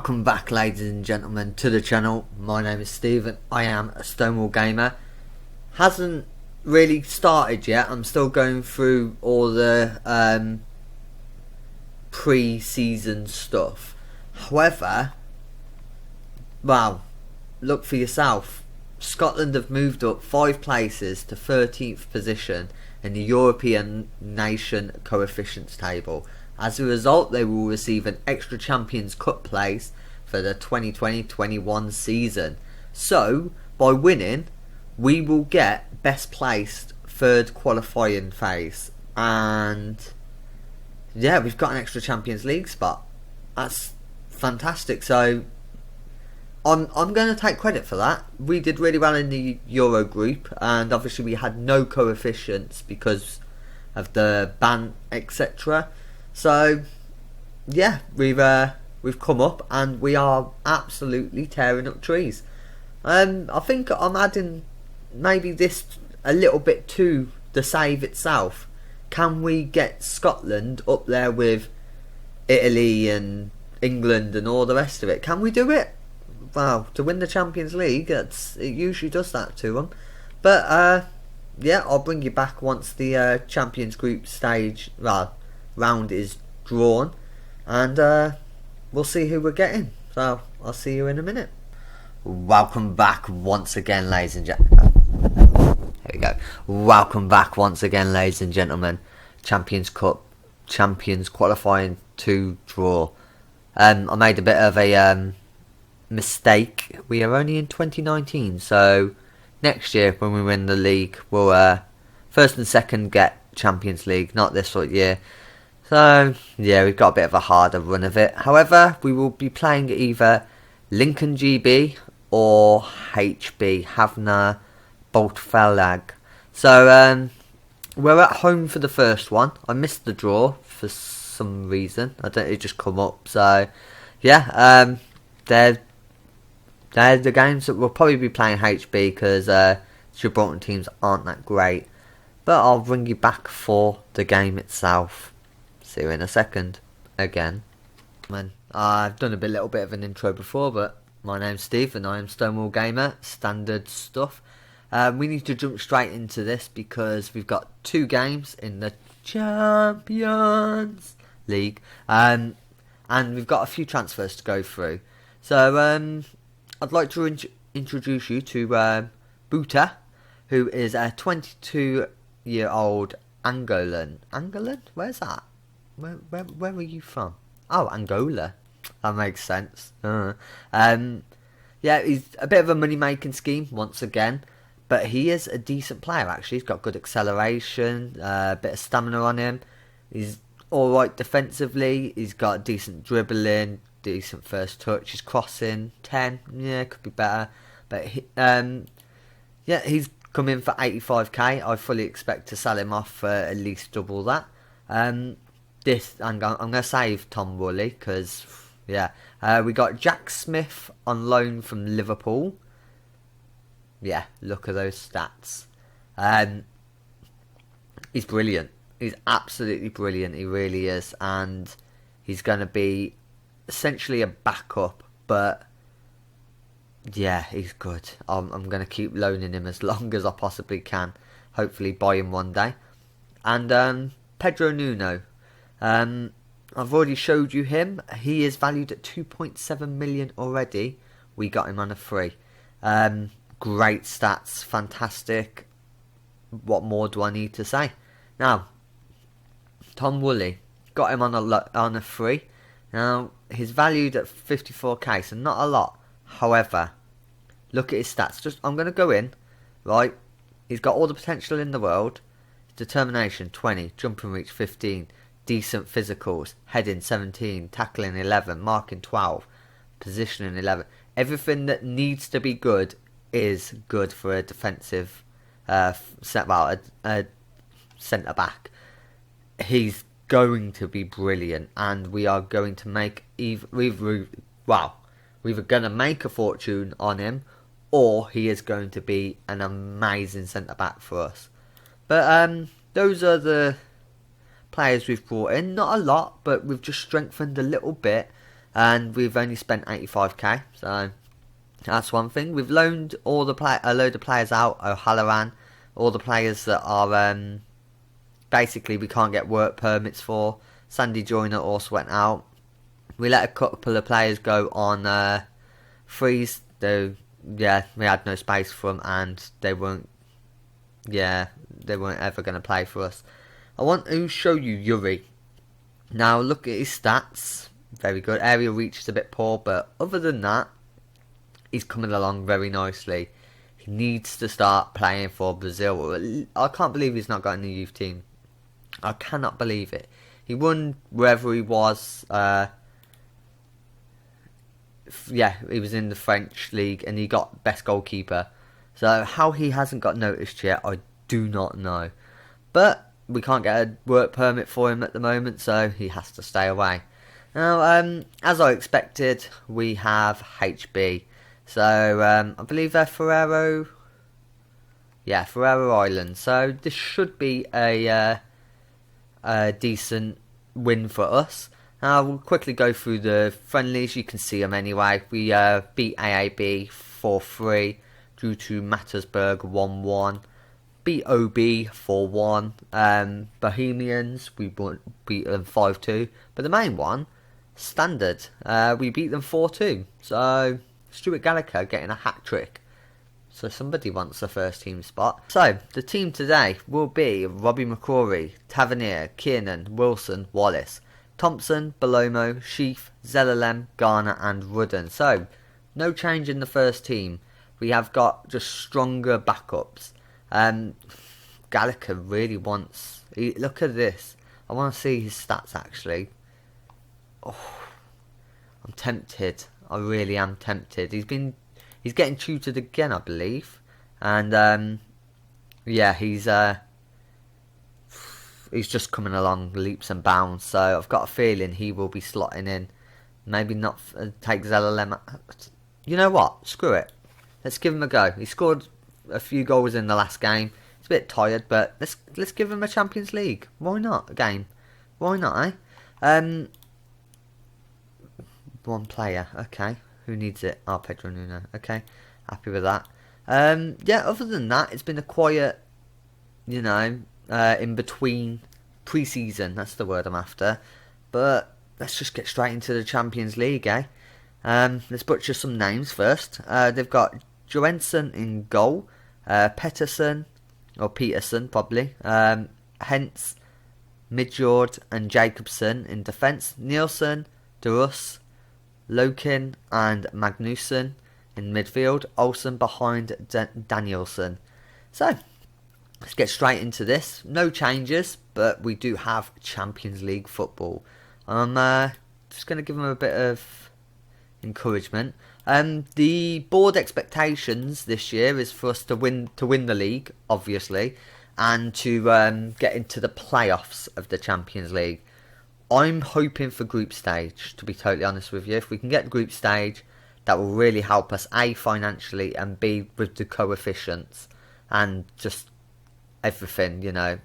Welcome back, ladies and gentlemen, to the channel. My name is Stephen. I am a Stonewall Gamer. Hasn't really started yet. I'm still going through all the pre-season stuff. However, wow, look for yourself. Scotland have moved up 5 places to 13th position in the European Nation Coefficients table. As a result, they will receive an extra Champions Cup place for the 2020-21 season. So, by winning, we will get best placed third qualifying phase. And yeah, we've got an extra Champions League spot. That's fantastic. So, I'm going to take credit for that. We did really well in the Euro group, and obviously we had no coefficients because of the ban, etc. So yeah, we've come up and we are absolutely tearing up trees. I think I'm adding maybe this a little bit to the save itself. Can we get Scotland up there with Italy and England and all the rest of it? Can we do it? Wow, to win the Champions League, it usually does that to them. But yeah, I'll bring you back once the Champions Group stage round is drawn, and we'll see who we're getting. So I'll see you in a minute. Welcome back once again, ladies and gentlemen. There we go. Welcome back once again, ladies and gentlemen. Champions Cup, Champions qualifying 2 draw. I made a bit of a mistake. We are only in 2019, so next year when we win the league, we'll first and second get Champions League, not this year. So yeah, we've got a bit of a harder run of it. However, we will be playing either Lincoln GB or HB, Havna Boltfellag. So we're at home for the first one. I missed the draw for some reason. It just come up. So yeah, they're the games that we'll probably be playing HB because Gibraltar teams aren't that great. But I'll bring you back for the game itself. See you in a second. Again. I've done a little bit of an intro before, but my name's Steve and I am Stonewall Gamer. Standard stuff. We need to jump straight into this because we've got 2 games in the Champions League. And we've got a few transfers to go through. So I'd like to introduce you to Buta, who is a 22-year-old Angolan. Angolan? Where's that? Where are you from? Oh, Angola. That makes sense. Yeah, he's a bit of a money-making scheme once again, but he is a decent player actually. He's got good acceleration, a bit of stamina on him. He's alright defensively. He's got decent dribbling, decent first touch. His crossing 10. Yeah, could be better. But yeah, he's come in for 85k. I fully expect to sell him off for at least double that. I'm going to save Tom Woolley because, yeah. We got Jack Smith on loan from Liverpool. Yeah, look at those stats. He's brilliant. He's absolutely brilliant. He really is. And he's going to be essentially a backup. But, yeah, he's good. I'm going to keep loaning him as long as I possibly can. Hopefully buy him one day. And Pedro Nuno. I've already showed you him. He is valued at 2.7 million already. We got him on a free. Great stats, fantastic. What more do I need to say? Now, Tom Woolley, got him on a free. Now, he's valued at 54k, so not a lot. However, look at his stats. I'm going to go in, right? He's got all the potential in the world. Determination 20, jumping reach 15. Decent physicals, heading 17, tackling 11, marking 12, positioning 11. Everything that needs to be good is good for a defensive a centre back. He's going to be brilliant, and we are going to make we're either going to make a fortune on him, or he is going to be an amazing centre back for us. But those are the players we've brought in. Not a lot, but we've just strengthened a little bit. and we've only spent 85k. So that's one thing. We've loaned a load of players out. O'Halloran, all the players that are basically we can't get work permits for. Sandy Joyner also went out. We let a couple of players go on freeze. Though, yeah, we had no space for them, and they weren't ever going to play for us. I want to show you Yuri. Now look at his stats. Very good. Area reach is a bit poor, but other than that, he's coming along very nicely. He needs to start playing for Brazil. I can't believe he's not got in the youth team. I cannot believe it. He won wherever he was. He was in the French league and he got best goalkeeper. So how he hasn't got noticed yet, I do not know. But we can't get a work permit for him at the moment, so he has to stay away. Now, as I expected, we have HB. So I believe they're Ferrero Island. So this should be a decent win for us. We'll quickly go through the friendlies. You can see them anyway. We beat AAB 4-3, drew to Mattersburg 1-1, beat OB 4-1. Bohemians, we beat them 5-2. But the main one, Standard, we beat them 4-2. So Stuart Gallagher getting a hat-trick. So somebody wants a first team spot. So the team today will be Robbie McCrory, Tavernier, Kiernan, Wilson, Wallace, Thompson, Belomo, Sheaf, Zelalem, Garner and Rudden. So no change in the first team. We have got just stronger backups. Gallagher really wants... Look at this. I want to see his stats actually. Oh, I'm tempted. I really am tempted. He's getting tutored again, I believe. And he's just coming along leaps and bounds. So I've got a feeling he will be slotting in. Maybe not take Zelalem. You know what? Screw it. Let's give him a go. He scored a few goals in the last game. He's a bit tired, but let's give him a Champions League. Why not a game? Why not, eh? One player. Okay. Who needs it? Oh, Pedro Nuno. Okay. Happy with that. Other than that, it's been a quiet, in between pre-season. That's the word I'm after. But let's just get straight into the Champions League, eh? Let's butcher some names first. They've got Johansson in goal. Peterson probably. Hence, Midjord and Jacobson in defence. Nielsen, Durus, Lokin and Magnussen in midfield. Olsen behind Danielson. So, let's get straight into this. No changes, but we do have Champions League football. I'm just going to give them a bit of encouragement. The board expectations this year is for us to win the league, obviously, and to get into the playoffs of the Champions League. I'm hoping for group stage, to be totally honest with you. If we can get group stage, that will really help us, A, financially, and B, with the coefficients, and just everything,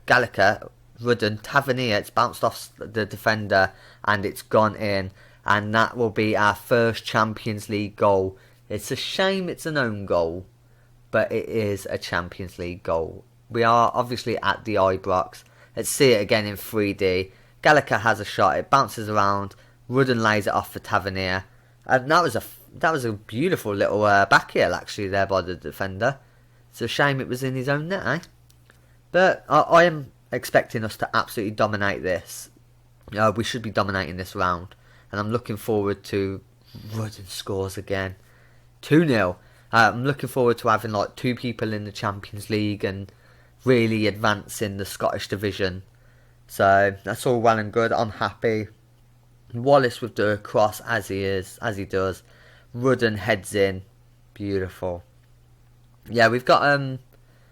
Gallagher, Rudden, Tavernier, it's bounced off the defender, and it's gone in, and that will be our first Champions League goal. It's a shame it's an own goal, but it is a Champions League goal. We are obviously at the Ibrox. Let's see it again in 3D. Gallagher has a shot, it bounces around, Rudden lays it off for Tavernier, and that was a beautiful little back heel actually there by the defender. It's a shame it was in his own net, eh? But I am expecting us to absolutely dominate this. We should be dominating this round, and I'm looking forward to Rudden scores again. 2-0. I'm looking forward to having like two people in the Champions League and really advancing the Scottish division. So that's all well and good. I'm happy. Wallace with the cross as he does. Rudden heads in. Beautiful. Yeah, we've got a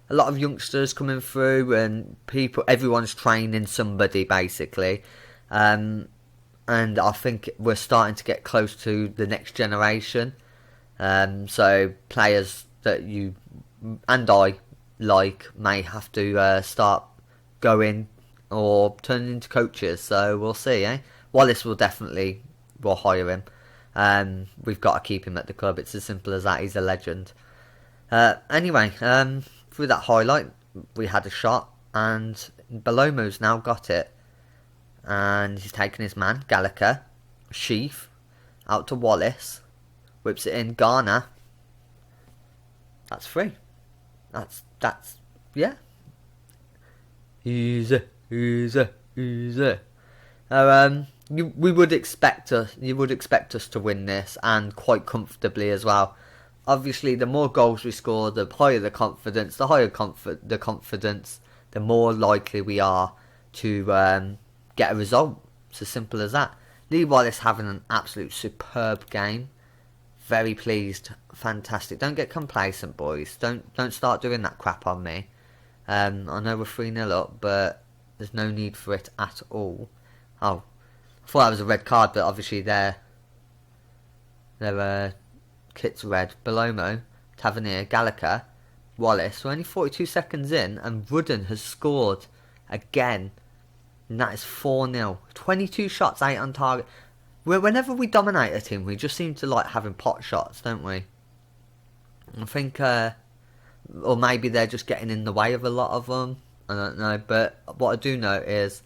lot of youngsters coming through and everyone's training somebody basically. And I think we're starting to get close to the next generation. So players that you and I like may have to start going or turning into coaches, so we'll see, eh? Wallace will hire him. We've got to keep him at the club. It's as simple as that. He's a legend. Anyway, through that highlight, we had a shot, and Belomo's now got it. And he's taken his man, Gallagher, Sheaf, out to Wallace, whips it in, Garner. That's free. That's yeah. Easy. You would expect us to win this, and quite comfortably as well. Obviously, the more goals we score, the higher the confidence. The higher the confidence, the more likely we are to get a result. It's as simple as that. Lee Wallace having an absolute superb game. Very pleased. Fantastic. Don't get complacent, boys. Don't start doing that crap on me. I know we're 3-0 up, but there's no need for it at all. Oh, I thought that was a red card, but obviously their kit's red. Belomo, Tavernier, Gallagher, Wallace. We're only 42 seconds in, and Rudden has scored again. And that is 4-0. 22 shots, 8 on target. Whenever we dominate a team, we just seem to like having pot shots, don't we? I think, or maybe they're just getting in the way of a lot of them. I don't know. But what I do know is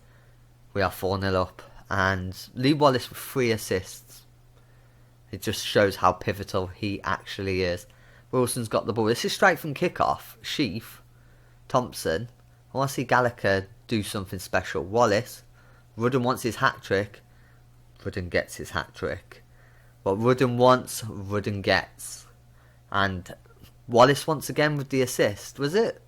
we are 4-0 up. And Lee Wallace with 3 assists. It just shows how pivotal he actually is. Wilson's got the ball. This is straight from kickoff. Sheaf, Thompson. I want to see Gallagher do something special. Wallace. Rudden wants his hat-trick. Rudden gets his hat-trick. What Rudden wants, Rudden gets. And Wallace once again with the assist. Was it?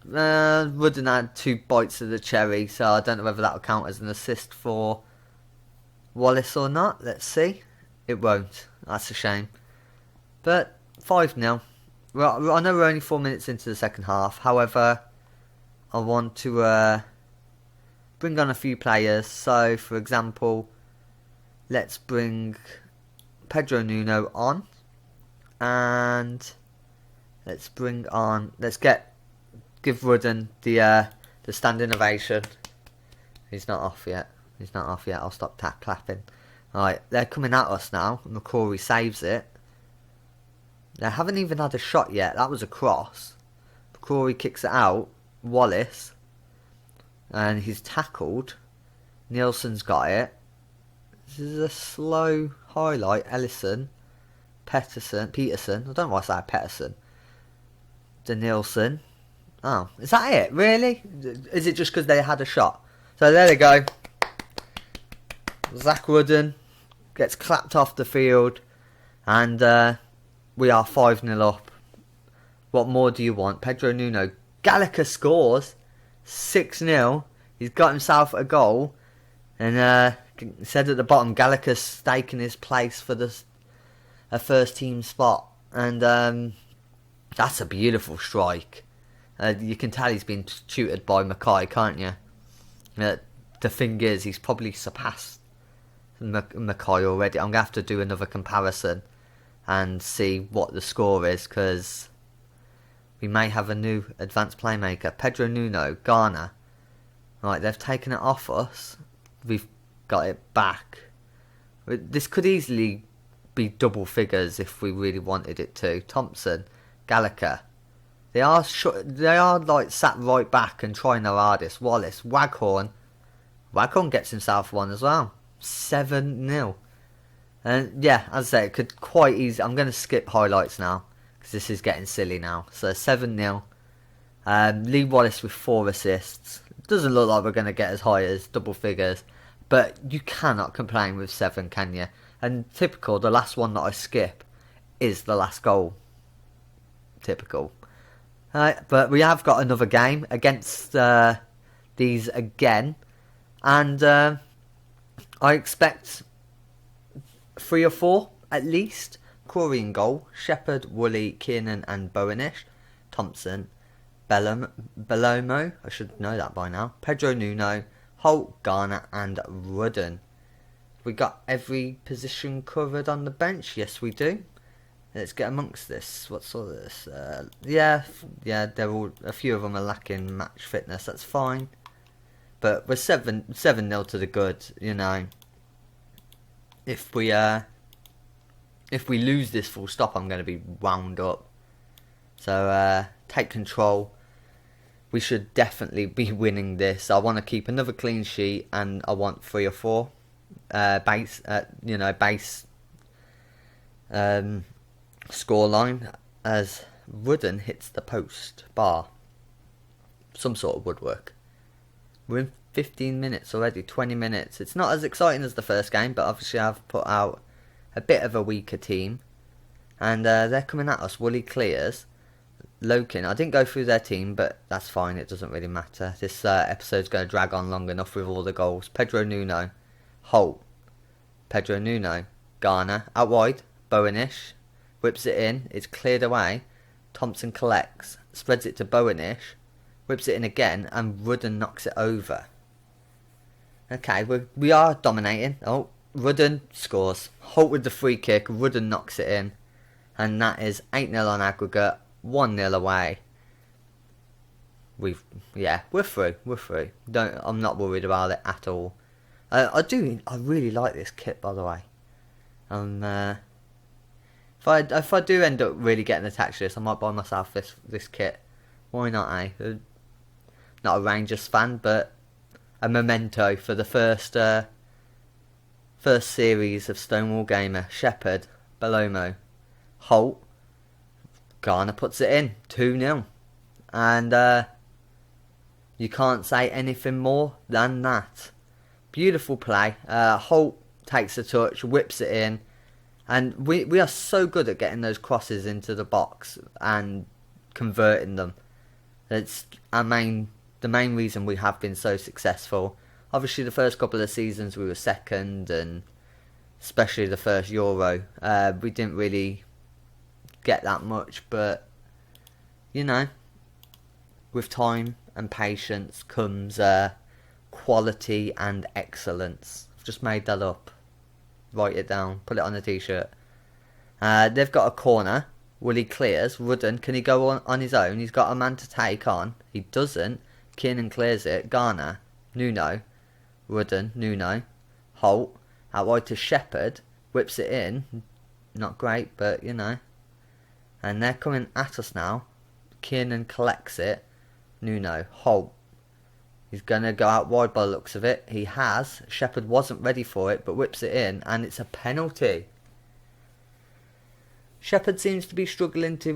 Rudden had 2 bites of the cherry, so I don't know whether that will count as an assist for Wallace or not. Let's see. It won't. That's a shame. But 5-0. Well, I know we're only 4 minutes into the second half. However, I want to bring on a few players. So, for example, let's bring Pedro Nuno on. And let's give Rudden the standing ovation. He's not off yet. I'll stop clapping. Alright, they're coming at us now. McCrory saves it. They haven't even had a shot yet. That was a cross. McCrory kicks it out. Wallace. And he's tackled. Nielsen's got it. This is a slow highlight. Ellison. Peterson. I don't know why I say Peterson. Nielsen. Oh, is that it? Really? Is it just because they had a shot? So there they go. Zach Rudden gets clapped off the field. And we are 5-0 up. What more do you want? Pedro Nuno. Gallagher scores. 6-0. He's got himself a goal. And said at the bottom, Gallagher's staking his place for a first team spot. And that's a beautiful strike. You can tell he's been tutored by Mackay, can't you? The thing is, he's probably surpassed Mackay already. I'm going to have to do another comparison and see what the score is, because we may have a new advanced playmaker. Pedro Nuno, Garner. Right, they've taken it off us. We've got it back. This could easily be double figures if we really wanted it to. Thompson, Gallagher. They are like sat right back and trying their hardest. Wallace, Waghorn gets himself one as well. 7-0. And yeah, as I say, it could quite easy. I'm going to skip highlights now because this is getting silly now. So 7-0. Lee Wallace with 4 assists. Doesn't look like we're going to get as high as double figures, but you cannot complain with 7, can you? And typical, the last one that I skip is the last goal. Typical. But we have got another game against these again. And I expect 3 or 4 at least. Corey in goal. Shepherd, Woolley, Kiernan and Bowenish. Thompson. Belomo. I should know that by now. Pedro Nuno. Holt, Garner and Rudden. We got every position covered on the bench. Yes, we do. Let's get amongst this. What's all this? Yeah, they're all. A few of them are lacking match fitness. That's fine. But we're 7-0 to the good. You know. if we lose this full stop, I'm going to be wound up. So take control. We should definitely be winning this. I want to keep another clean sheet, and I want 3 or 4 base scoreline as Rudden hits the post bar. Some sort of woodwork. We're in 15 minutes already, 20 minutes. It's not as exciting as the first game, but obviously I've put out a bit of a weaker team. And they're coming at us. Wooly clears. Lokin. I didn't go through their team, but that's fine. It doesn't really matter. This episode's going to drag on long enough with all the goals. Pedro Nuno. Holt. Pedro Nuno. Garner. Out wide. Bowenish. Whips it in. It's cleared away. Thompson collects. Spreads it to Bowenish. Whips it in again. And Rudden knocks it over. Okay, we are dominating. Oh, Rudden scores. Holt with the free kick. Rudden knocks it in. And that is 8-0 on aggregate. 1-0 away. We're through. I'm not worried about it at all. I really like this kit, by the way. If I do end up really getting attached to this, I might buy myself this kit. Why not, eh? Not a Rangers fan, but a memento for the first series of Stonewall Gamer. Shepherd, Belomo, Holt. Garner puts it in, 2-0. And you can't say anything more than that. Beautiful play. Holt takes a touch, whips it in. And we are so good at getting those crosses into the box and converting them. It's the main reason we have been so successful. Obviously the first couple of seasons we were second, and especially the first Euro, we didn't really get that much, but with time and patience comes quality and excellence. I've just made that up. Write it down, put it on a t-shirt. They've got a corner. Willie clears. Rudden, can he go on his own? He's got a man to take on. He doesn't. Kiernan clears it. Garner, Nuno, Rudden, Nuno, Holt, out wide to Shepherd, whips it in. Not great, but And they're coming at us now. Kiernan collects it. Nuno, Holt. He's going to go out wide by the looks of it. He has. Shepherd wasn't ready for it, but whips it in, and it's a penalty. Shepherd seems to be struggling to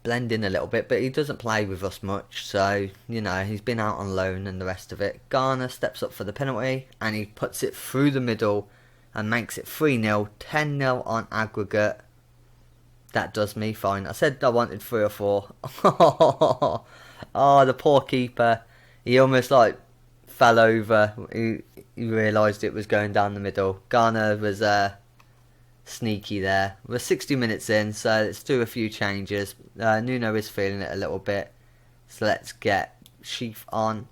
blend in a little bit, but he doesn't play with us much, so, he's been out on loan and the rest of it. Garner steps up for the penalty, and he puts it through the middle and makes it 3-0, 10-0 on aggregate. That does me fine. I said I wanted 3 or 4. Oh, the poor keeper. He almost fell over. He realised it was going down the middle. Garner was sneaky there. We're 60 minutes in, so let's do a few changes. Nuno is feeling it a little bit, so let's get Sheaf on.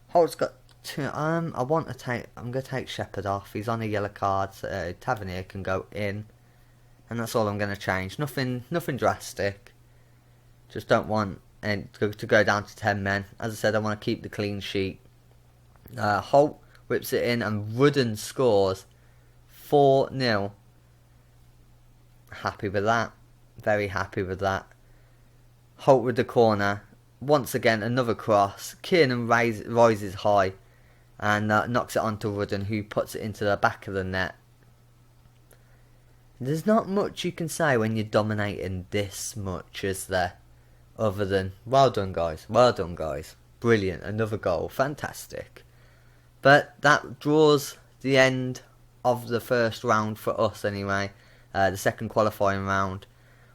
Holt's got 2. I'm going to take Shepherd off. He's on a yellow card, so Tavernier can go in. And that's all I'm going to change. Nothing drastic. Just don't want to go down to 10 men. As I said, I want to keep the clean sheet. Holt whips it in, and Rudden scores 4-0. Happy with that. Very happy with that. Holt with the corner. Once again, another cross. Kiernan rises high and knocks it onto Rudden, who puts it into the back of the net. There's not much you can say when you're dominating this much, is there? Other than, well done guys, brilliant, another goal, fantastic. But that draws the end of the first round for us anyway, the second qualifying round.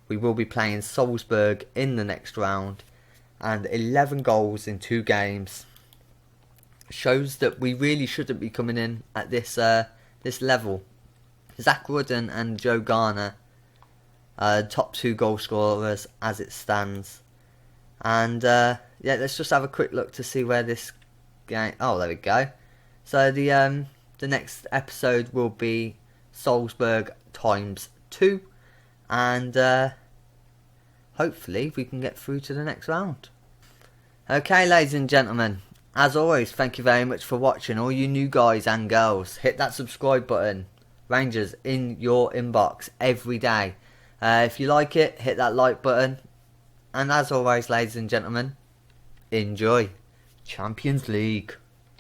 We will be playing Salzburg in the next round, and 11 goals in 2 games. Shows that we really shouldn't be coming in at this level. Zach Rudden and Joe Garner, top 2 goal scorers as it stands. And let's just have a quick look to see where this game. Oh, there we go. So the next episode will be Salzburg times 2, and hopefully we can get through to the next round. Okay, ladies and gentlemen, As always, thank you very much for watching. All you new guys and girls, hit that subscribe button. Rangers in your inbox every day. If you like it, hit that like button. And as always, ladies and gentlemen, enjoy Champions League.